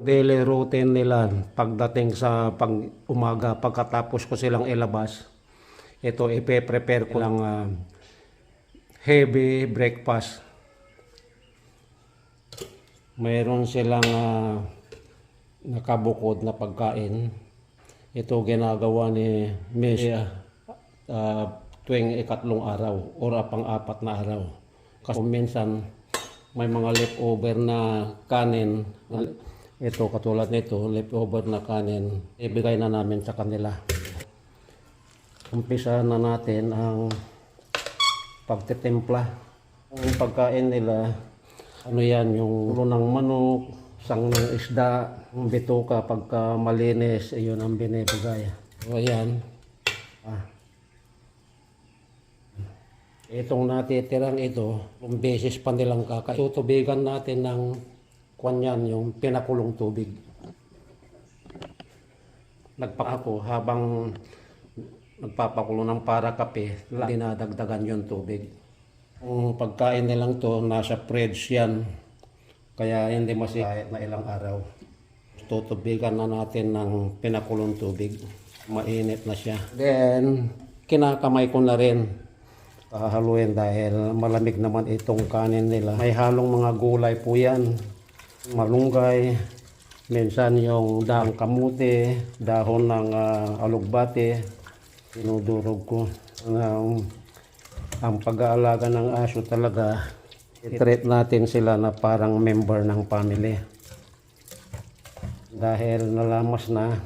daily routine nila pagdating sa umaga pagkatapos ko silang ilabas. Ito ipe-prepare ko lang heavy breakfast. Mayroon silang nakabukod na pagkain. Ito ginagawa ni Miss tuwing ikatlong araw o pang-apat na araw. Kasi minsan may mga leftover na kanin. Ito katulad nito, leftover na kanin. Ibigay na namin sa kanila. Umpisa na natin ang pagtitimpla. Ang pagkain nila, ano yan, yung ulo ng manok, sang ng isda, bituka pagka malinis, yun ang binibigay. So ayan. Itong natitirang ito, kung beses pa nilang kakain, tutubigan natin ng kanyan, yung pinakulong tubig. Nagpako habang nagpapakulo ng para kape, dinadagdagan yung tubig. Ang pagkain nilang to, nasa fridge yan. Kaya hindi kahit na ilang araw. Tutubigan na natin ng pinakulong tubig. Mainit na siya. Then, kinakamay ko na rin. Haluin dahil malamig naman itong kanin nila. May halong mga gulay po yan. Malunggay, minsan yung dahon kamuti, dahon ng alugbate. Dinudurog ko. Ang pag-aalaga ng aso talaga, i-treat natin sila na parang member ng family. Dahil nalamas na,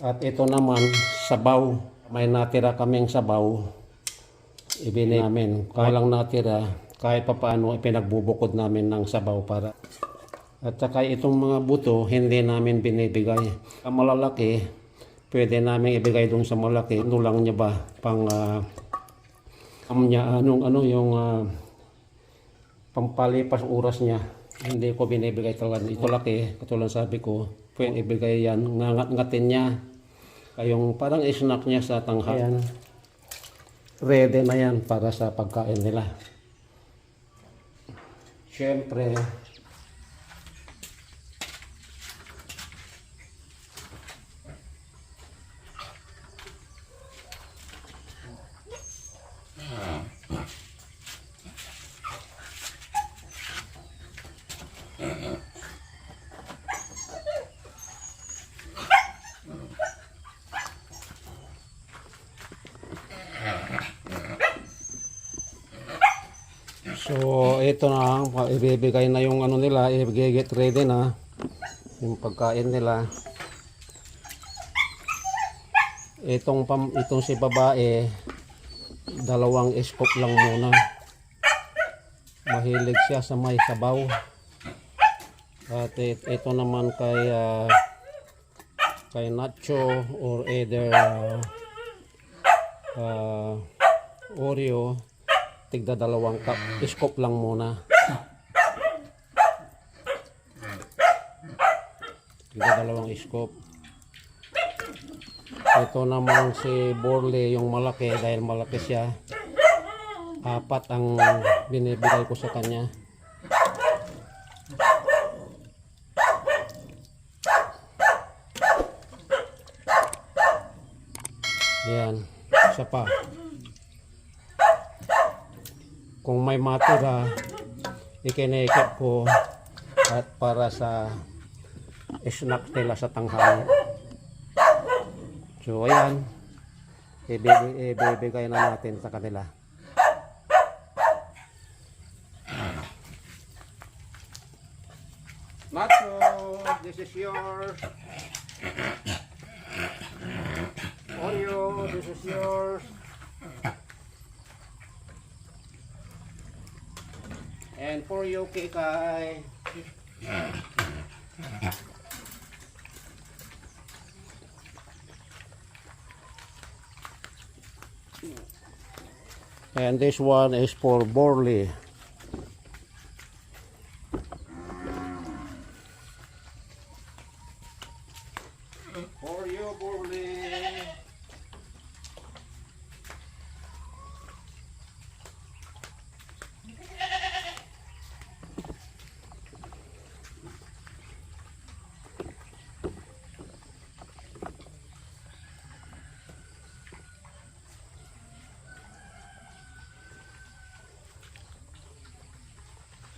at ito naman, sabaw. May natira kaming sabaw. Ibinigay namin. Kaya lang natira, kahit pa paano ipinagbubukod namin ng sabaw para. At saka itong mga buto, hindi namin binibigay. Ang malalaki, pwede namin ibigay dun sa malaki. Ano lang niya ba? Pang, yung pampalipas oras niya. Hindi ko binibigay talaga. Ito laki, katulad sabi ko, pwede ibigay yan. Ngangat-ngatin niya. Kayong parang snack niya sa tanghalian. Ready na yan para sa pagkain nila. Siyempre, so ito na, ibibigay na yung ano nila, i-get ready na yung pagkain nila. Itong si babae, 2 scoop lang muna. Mahilig siya sa may sabaw. At ito naman kay Nacho or either Oreo, tigda 2 cup, scoop lang muna. Tigda 2 scoop. Ito naman si Borley, yung malaki, dahil malaki siya, 4 ang binibigay ko sa kanya. Yan, isa pa. Kung may matira, ikinikip ko at para sa snack nila sa tanghali. So ayan, ibibigay na natin sa kanila. Nacho, this is yours. Oreo, this is yours. And for you, Kikay. And this one is for Borley. For you, Borley.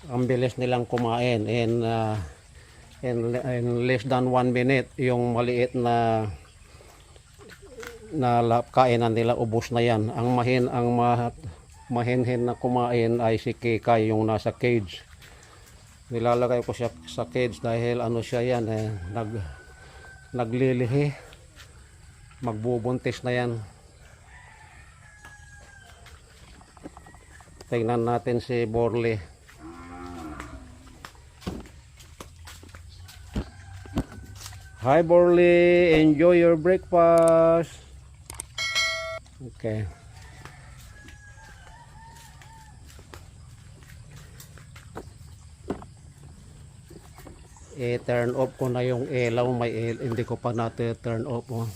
Ang bilis nilang kumain in less than 1 minute yung maliit na kainan nila, ubos na yan. Ang mahinhin na kumain ay si Kikay, yung nasa cage. Nilalagay ko siya sa cage dahil ano siya yan, naglilihi, magbubuntis na yan. Tingnan natin si Borly. Hi Borly, enjoy your breakfast. Okay. I-turn off ko na yung ilaw, hindi ko pa natin turn off. Oh.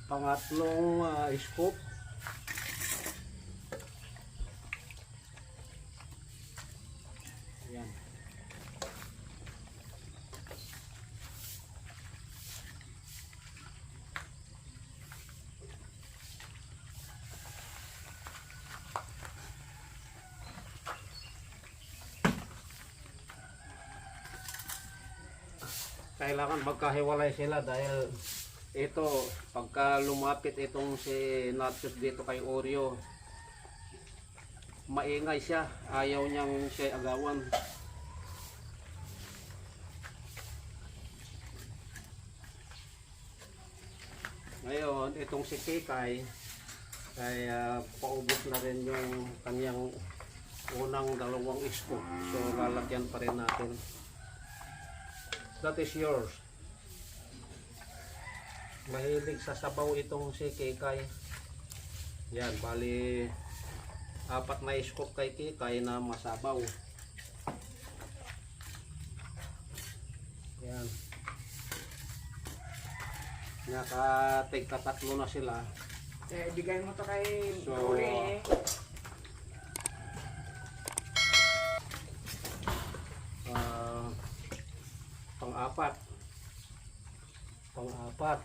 Pangatlong scoop. Ayan. Kailangan magkahiwalay sila dahil ito, pagka lumapit itong si Nachos dito kay Oreo, maingay siya, ayaw niyang siya agawan. Ngayon, itong si Kikay ay paubos na rin yung kanyang unang 2 scoop, so lalagyan pa rin natin. That is yours. Mahilig sa sabaw itong si Kikay. Yan, bali 4 na scoop kay Kikay na masabaw. Yan. Nakatig-3 na sila. Bigay mo to kay So, Uli. Pang-4.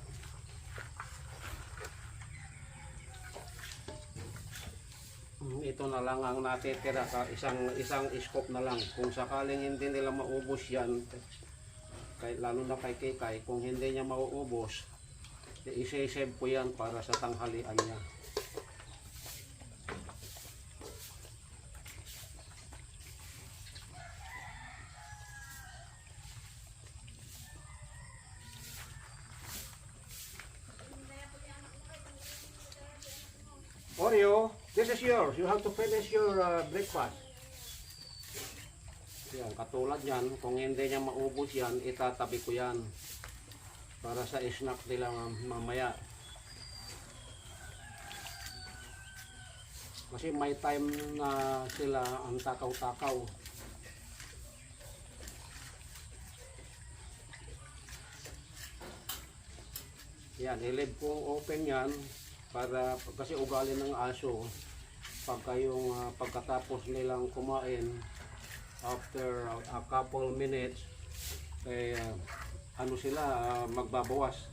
Ito na lang ang natitira, isang scoop na lang. Kung sakaling hindi nila maubos yan, lalo na kay Kikay, kung hindi niya mauubos, i-save ko yan para sa tanghalian niya. Oreo, this is yours. You have to finish your breakfast. Yan, katulad yan, kung hindi niya maubos yan, itatabi ko yan para sa snack nila mamaya. Kasi may time na sila ang takaw-takaw. Yan, i-leave ko open yan. Para kasi ugali ng aso, pagkatapos nilang kumain, after a couple minutes, ano sila, magbabawas.